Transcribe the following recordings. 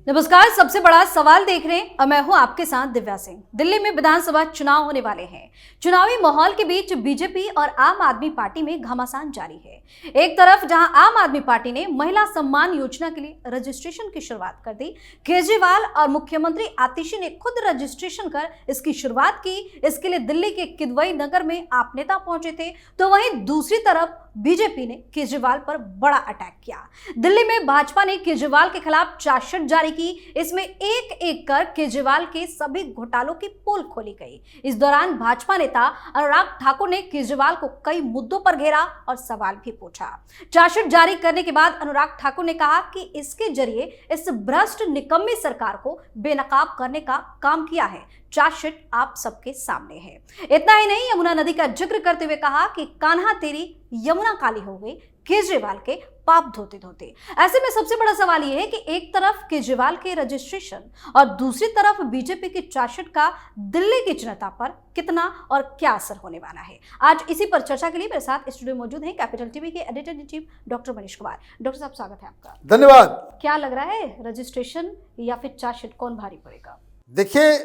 नमस्कार। सबसे बड़ा सवाल देख रहे हैं और मैं हूं आपके साथ दिव्या सिंह। दिल्ली में विधानसभा चुनाव होने वाले हैं। चुनावी माहौल के बीच बीजेपी और आम आदमी पार्टी में घमासान जारी है। एक तरफ जहां आम आदमी पार्टी ने महिला सम्मान योजना के लिए रजिस्ट्रेशन की शुरुआत कर दी, केजरीवाल और मुख्यमंत्री आतिशी ने खुद रजिस्ट्रेशन कर इसकी शुरुआत की। इसके लिए दिल्ली के किदवई नगर में आप नेता पहुंचे थे, तो वहीं दूसरी तरफ बीजेपी ने केजरीवाल पर बड़ा अटैक किया। दिल्ली में भाजपा ने केजरीवाल के खिलाफ चार्जशीट जारी की। इसमें एक एक कर केजरीवाल के सभी घोटालों की पोल खोली गई। इस दौरान भाजपा नेता अनुराग ठाकुर ने केजरीवाल को कई मुद्दों पर घेरा और सवाल भी पूछा। चार्जशीट जारी करने के बाद अनुराग ठाकुर ने कहा कि इसके जरिए इस भ्रष्ट निकम्मी सरकार को बेनकाब करने का काम किया है। चार्जशीट आप सबके सामने है। इतना ही नहीं, यमुना नदी का जिक्र करते हुए कहा कि कान्हा तेरी यमुना काली हो गई, केजरीवाल के पाप धोते धोते। ऐसे में सबसे बड़ा सवाल यह है कि एक तरफ केजरीवाल के रजिस्ट्रेशन और दूसरी तरफ बीजेपी की चार्जशीट का दिल्ली की जनता पर कितना और क्या असर होने वाला है। आज इसी पर चर्चा के लिए मेरे साथ स्टूडियो मौजूद हैं कैपिटल टीवी के editor in chief doctor Manish Kumar. Doctor साहब, स्वागत है आपका। धन्यवाद। क्या लग रहा है, रजिस्ट्रेशन या फिर चार्जशीट, कौन भारी पड़ेगा? देखिए,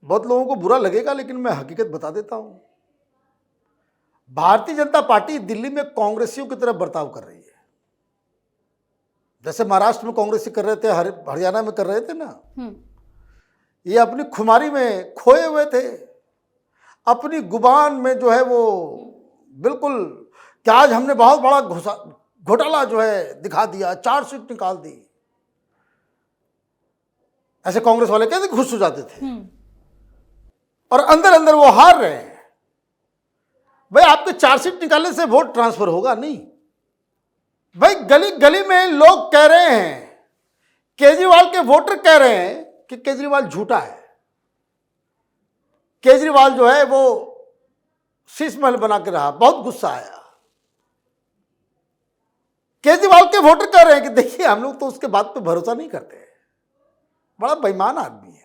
बहुत लोगों को बुरा लगेगा, लेकिन मैं हकीकत बता देता हूं। भारतीय जनता पार्टी दिल्ली में कांग्रेसियों की तरफ बर्ताव कर रही है। जैसे महाराष्ट्र में कांग्रेसी कर रहे थे, हरियाणा में कर रहे थे ना, ये अपनी खुमारी में खोए हुए थे। अपनी गुबान में जो है वो बिल्कुल कि आज हमने बहुत बड़ा घोटाला जो है दिखा दिया, चार्जशीट निकाल दी। ऐसे कांग्रेस वाले कैसे खुश हो जाते थे, और अंदर अंदर वो हार रहे हैं। भाई, आपके चार्जशीट निकालने से वोट ट्रांसफर होगा नहीं। भाई, गली गली में लोग कह रहे हैं, केजरीवाल के वोटर कह रहे हैं कि केजरीवाल झूठा है। केजरीवाल जो है वो शीश महल बना के रहा। बहुत गुस्सा आया। केजरीवाल के वोटर कह रहे हैं कि देखिए, हम लोग तो उसके बात पे भरोसा नहीं करते, बड़ा बेईमान आदमी है।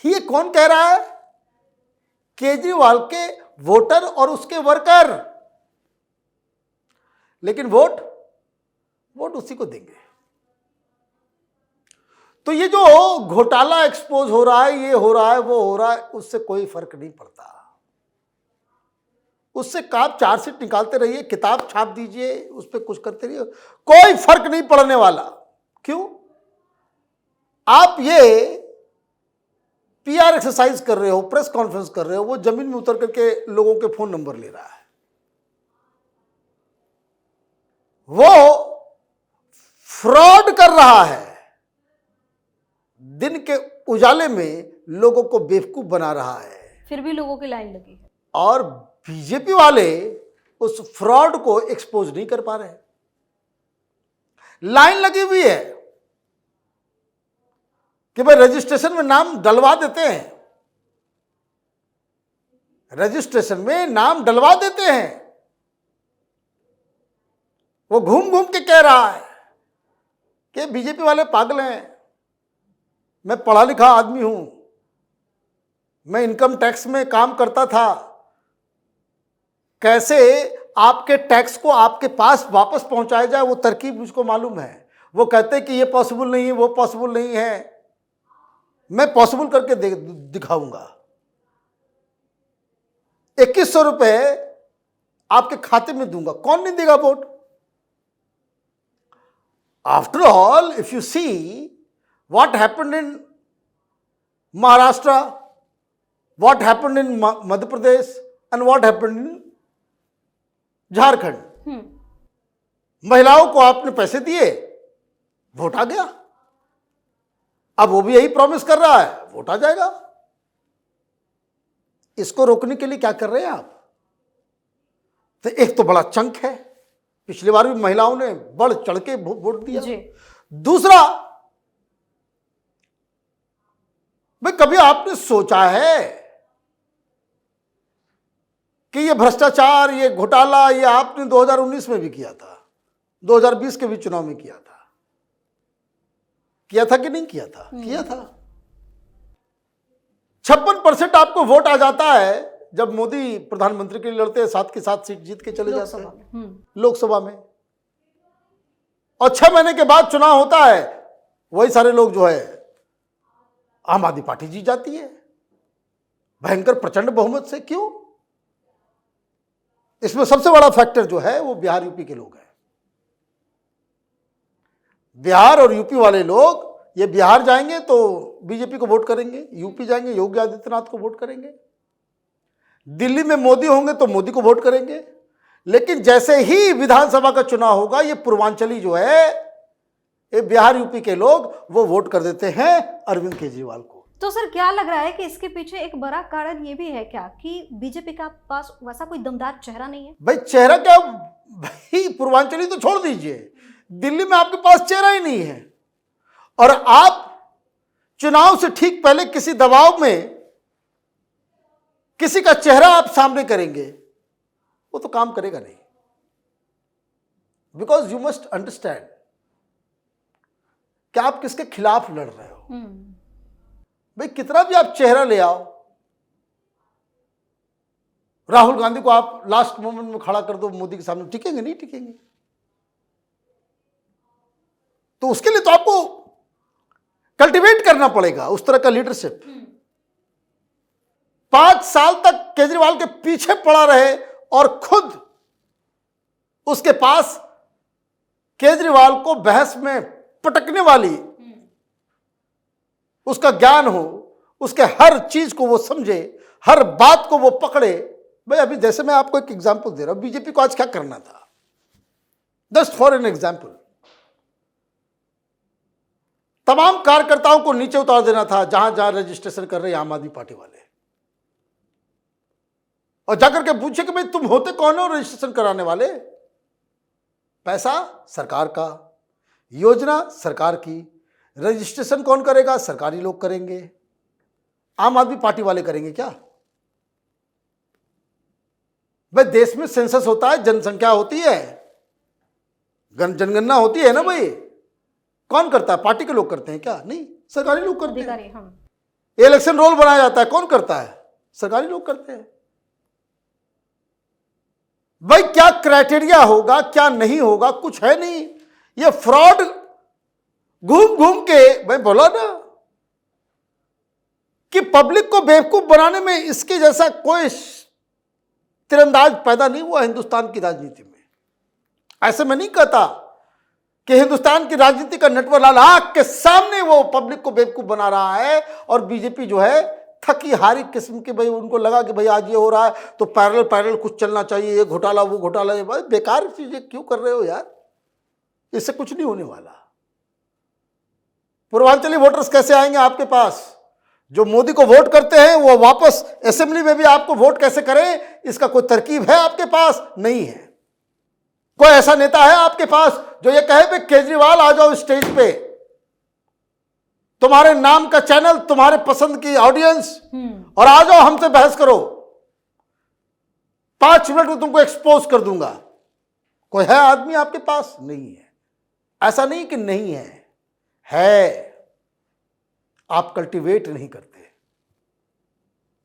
ये कौन कह रहा है? केजरीवाल के वोटर और उसके वर्कर। लेकिन वोट उसी को देंगे। तो ये जो घोटाला एक्सपोज हो रहा है, ये हो रहा है, वो हो रहा है, उससे कोई फर्क नहीं पड़ता। उससे आप चार्जशीट निकालते रहिए, किताब छाप दीजिए, उस पर कुछ करते रहिए, कोई फर्क नहीं पड़ने वाला। क्यों? आप ये पीआर एक्सरसाइज कर रहे हो, प्रेस कॉन्फ्रेंस कर रहे हो, वो जमीन में उतर करके लोगों के फोन नंबर ले रहा है। वो फ्रॉड कर रहा है। दिन के उजाले में लोगों को बेवकूफ बना रहा है। फिर भी लोगों की लाइन लगी है, और बीजेपी वाले उस फ्रॉड को एक्सपोज नहीं कर पा रहे। लाइन लगी हुई है कि भाई रजिस्ट्रेशन में नाम डलवा देते हैं, रजिस्ट्रेशन में नाम डलवा देते हैं। वो घूम घूम के कह रहा है कि बीजेपी वाले पागल हैं, मैं पढ़ा लिखा आदमी हूं, मैं इनकम टैक्स में काम करता था, कैसे आपके टैक्स को आपके पास वापस पहुंचाया जाए वो तरकीब मुझको मालूम है। वो कहते हैं कि ये पॉसिबल नहीं है, वो पॉसिबल नहीं है, मैं पॉसिबल करके दिखाऊंगा। 2100 रुपए आपके खाते में दूंगा। कौन नहीं देगा vote? After all, if you see what happened in Maharashtra, what happened in Madhya Pradesh and what happened in Jharkhand, महिलाओं को आपने पैसे दिए, वोट आ गया। अब वो भी यही प्रॉमिस कर रहा है, वोट आ जाएगा। इसको रोकने के लिए क्या कर रहे हैं आप? तो एक तो बड़ा चंक है, पिछली बार भी महिलाओं ने बढ़ चढ़ के वोट दिया। दूसरा, भाई कभी आपने सोचा है कि ये भ्रष्टाचार, ये घोटाला, ये आपने 2019 में भी किया था, 2020 के भी चुनाव में किया था कि नहीं किया था? किया था। 56% आपको वोट आ जाता है जब मोदी प्रधानमंत्री के लिए लड़ते हैं, साथ के साथ सीट जीत के चले जाते हैं लोकसभा में। और 6 महीने के बाद चुनाव होता है वही सारे लोग जो है आम आदमी पार्टी जीत जाती है भयंकर प्रचंड बहुमत से। क्यों? इसमें सबसे बड़ा फैक्टर जो है वो बिहार यूपी के लोग हैं। बिहार और यूपी वाले लोग, ये बिहार जाएंगे तो बीजेपी को वोट करेंगे, यूपी जाएंगे योगी आदित्यनाथ को वोट करेंगे, दिल्ली में मोदी होंगे तो मोदी को वोट करेंगे। लेकिन जैसे ही विधानसभा का चुनाव होगा, ये पूर्वांचली जो है, ये बिहार यूपी के लोग वो वोट कर देते हैं अरविंद केजरीवाल को। तो सर क्या लग रहा है कि इसके पीछे एक बड़ा कारण ये भी है क्या कि बीजेपी का पास वैसा कोई दमदार चेहरा नहीं है? भाई चेहरा क्या, भाई पूर्वांचली तो छोड़ दीजिए, दिल्ली में आपके पास चेहरा ही नहीं है। और आप चुनाव से ठीक पहले किसी दबाव में किसी का चेहरा आप सामने करेंगे, वो तो काम करेगा नहीं। बिकॉज यू मस्ट अंडरस्टैंड कि आप किसके खिलाफ लड़ रहे हो। भाई कितना भी आप चेहरा ले आओ, राहुल गांधी को आप लास्ट मोमेंट में खड़ा कर दो मोदी के सामने, टिकेंगे? नहीं टिकेंगे। तो उसके लिए तो आपको कल्टीवेट करना पड़ेगा उस तरह का लीडरशिप। 5 साल तक केजरीवाल के पीछे पड़ा रहे और खुद उसके पास केजरीवाल को बहस में पटकने वाली उसका ज्ञान हो, उसके हर चीज को वो समझे, हर बात को वो पकड़े। भाई अभी जैसे मैं आपको एक एग्जांपल दे रहा हूं, बीजेपी को आज क्या करना था, जस्ट फॉर एन एग्जांपल, तमाम कार्यकर्ताओं को नीचे उतार देना था जहां जहां रजिस्ट्रेशन कर रहे आम आदमी पार्टी वाले, और जाकर के पूछे कि भाई तुम होते कौन हो रजिस्ट्रेशन कराने वाले? पैसा सरकार का, योजना सरकार की, रजिस्ट्रेशन कौन करेगा? सरकारी लोग करेंगे। आम आदमी पार्टी वाले करेंगे क्या? भाई देश में सेंसस होता है, जनसंख्या होती है, जनगणना होती है ना भाई, कौन करता है? पार्टी के लोग करते हैं क्या? नहीं, सरकारी लोग करते हैं। इलेक्शन रोल बनाया जाता है, कौन करता है? सरकारी लोग करते हैं। भाई क्या क्राइटेरिया होगा, क्या नहीं होगा, कुछ है नहीं। ये फ्रॉड घूम घूम के, मैं बोला ना कि पब्लिक को बेवकूफ बनाने में इसके जैसा कोई तीरंदाज पैदा नहीं हुआ हिंदुस्तान की राजनीति में। ऐसे मैं नहीं कहता कि हिंदुस्तान की राजनीति का नटवर लाल आंख के सामने वो पब्लिक को बेवकूफ बना रहा है, और बीजेपी जो है थकी हारी किस्म की, भाई उनको लगा कि भाई आज ये हो रहा है तो पैरेलल कुछ चलना चाहिए, ये घोटाला वो घोटाला, ये भाई बेकार चीजें क्यों कर रहे हो यार, इससे कुछ नहीं होने वाला। पूर्वांचली वोटर्स कैसे आएंगे आपके पास? जो मोदी को वोट करते हैं वो वापस असेंबली में भी आपको वोट कैसे करें, इसका कोई तरकीब है आपके पास? नहीं है। कोई ऐसा नेता है आपके पास जो ये कहे भाई केजरीवाल आ जाओ स्टेज पे, तुम्हारे नाम का चैनल, तुम्हारे पसंद की ऑडियंस, और आ जाओ हमसे बहस करो, 5 मिनट में तुमको एक्सपोज कर दूंगा? कोई है आदमी आपके पास? नहीं है। ऐसा नहीं कि नहीं है, आप कल्टीवेट नहीं करते,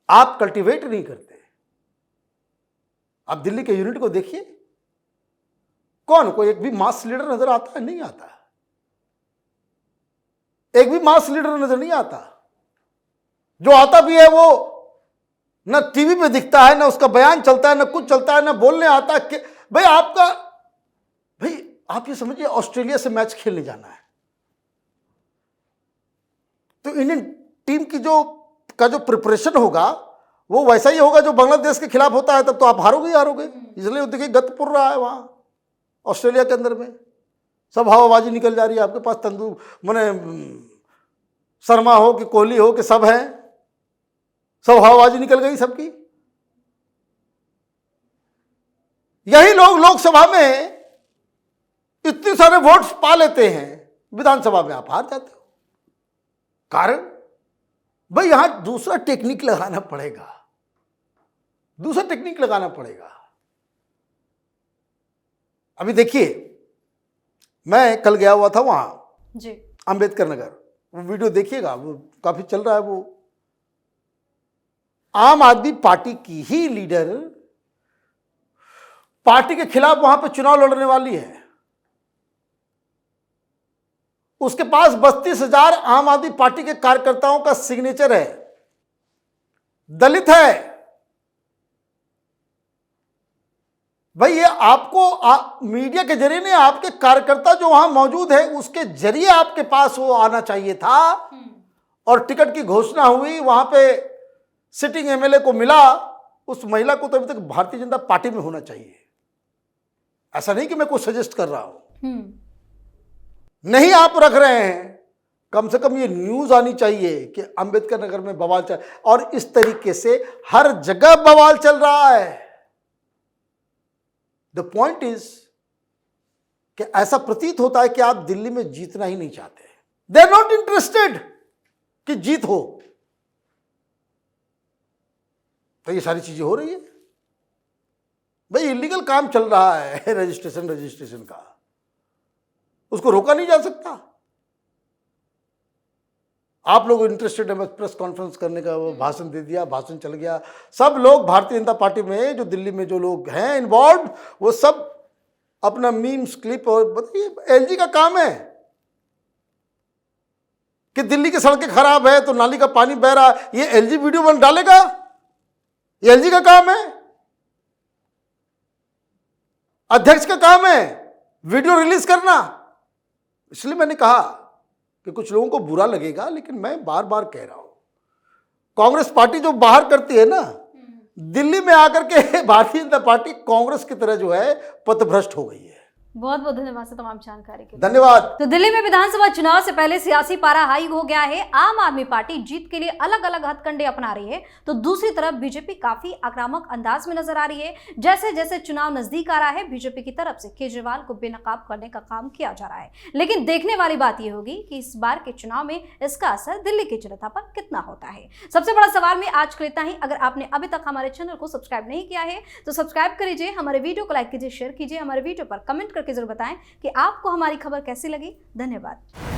आप कल्टीवेट नहीं करते। आप दिल्ली के यूनिट को देखिए, कौन कोई एक भी मास लीडर नजर आता है? नहीं आता। एक भी मास लीडर नजर नहीं आता। जो आता भी है वो न टीवी पे दिखता है, न उसका बयान चलता है, न कुछ चलता है, न बोलने आता कि भाई आपका, भाई आप ये समझिए ऑस्ट्रेलिया से मैच खेलने जाना है तो इंडियन टीम की जो प्रिपरेशन होगा वो वैसा ही होगा जो बांग्लादेश के खिलाफ होता है। तब तो आप हारोगे ही हारोगे। इसलिए देखिए गतपुर रहा है वहां ऑस्ट्रेलिया के अंदर में, सब हवाबाजी निकल जा रही है आपके पास। मैंने शर्मा हो कि कोहली हो कि सब हैं, सब हवाबाजी निकल गई सबकी। यही लोग लोकसभा में इतने सारे वोट्स पा लेते हैं, विधानसभा में आप हार जाते हो। कारण भाई यहां दूसरा टेक्निक लगाना पड़ेगा, दूसरा टेक्निक लगाना पड़ेगा। अभी देखिए, मैं कल गया हुआ था वहां जी, अंबेडकर नगर, वो वीडियो देखिएगा, वो काफी चल रहा है। वो आम आदमी पार्टी की ही लीडर पार्टी के खिलाफ वहां पे चुनाव लड़ने वाली है। उसके पास 32,000 आम आदमी पार्टी के कार्यकर्ताओं का सिग्नेचर है, दलित है। भाई ये आपको मीडिया के जरिए नहीं, आपके कार्यकर्ता जो वहां मौजूद है उसके जरिए आपके पास वो आना चाहिए था। और टिकट की घोषणा हुई, वहां पे सिटिंग एमएलए को मिला, उस महिला को तो अभी तक भारतीय जनता पार्टी में होना चाहिए। ऐसा नहीं कि मैं कुछ सजेस्ट कर रहा हूं, नहीं आप रख रहे हैं, कम से कम ये न्यूज आनी चाहिए कि अंबेडकर नगर में बवाल चल, और इस तरीके से हर जगह बवाल चल रहा है। द पॉइंट इज कि ऐसा प्रतीत होता है कि आप दिल्ली में जीतना ही नहीं चाहते, दे आर नॉट इंटरेस्टेड कि जीत हो। तो ये सारी चीजें हो रही है। भाई इलीगल काम चल रहा है रजिस्ट्रेशन का, उसको रोका नहीं जा सकता। आप लोग इंटरेस्टेड है, प्रेस कॉन्फ्रेंस करने का, वो भाषण दे दिया, भाषण चल गया। सब लोग भारतीय जनता पार्टी में जो दिल्ली में जो लोग हैं इन्वॉल्व, वो सब अपना मीम्स क्लिप, और बताइए एलजी का काम है कि दिल्ली की सड़कें खराब है तो नाली का पानी बह रहा है, ये एलजी वीडियो बन डालेगा? ये एलजी का काम है? अध्यक्ष का काम है वीडियो रिलीज करना? इसलिए मैंने कहा कि कुछ लोगों को बुरा लगेगा, लेकिन मैं बार बार कह रहा हूं, कांग्रेस पार्टी जो बाहर करती है ना, दिल्ली में आकर के भारतीय जनता पार्टी कांग्रेस की तरह जो है पथभ्रष्ट हो गई है। बहुत बहुत धन्यवाद सर तमाम जानकारी के लिए। धन्यवाद। तो दिल्ली में विधानसभा चुनाव से पहले सियासी पारा हाई हो गया है। आम आदमी पार्टी जीत के लिए अलग अलग हथकंडे अपना रही है, तो दूसरी तरफ बीजेपी काफी आक्रामक अंदाज में नजर आ रही है। जैसे जैसे चुनाव नजदीक आ रहा है, बीजेपी की तरफ से केजरीवाल को बेनकाब करने का काम किया जा रहा है। लेकिन देखने वाली बात यह होगी कि इस बार के चुनाव में इसका असर दिल्ली की जनता पर कितना होता है। सबसे बड़ा सवाल में आज के लिए इतना ही। अगर आपने अभी तक हमारे चैनल को सब्सक्राइब नहीं किया है तो सब्सक्राइब कर लीजिए, हमारे वीडियो को लाइक कीजिए, शेयर कीजिए, हमारे वीडियो पर कमेंट करके जरूर बताएं कि आपको हमारी खबर कैसी लगी। धन्यवाद।